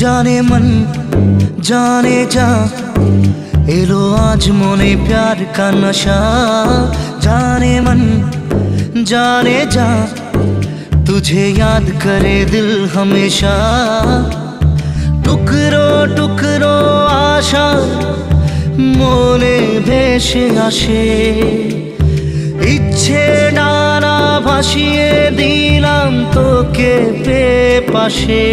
जाने मन जाने जा एलो आज मोने प्यार का नशा। जाने मन जाने जा तुझे याद करे दिल हमेशा। टुकरो टुकरो आशा मोने भेसे आसे इच्छे डाना भासिए दिलाम तोके पे पाशे।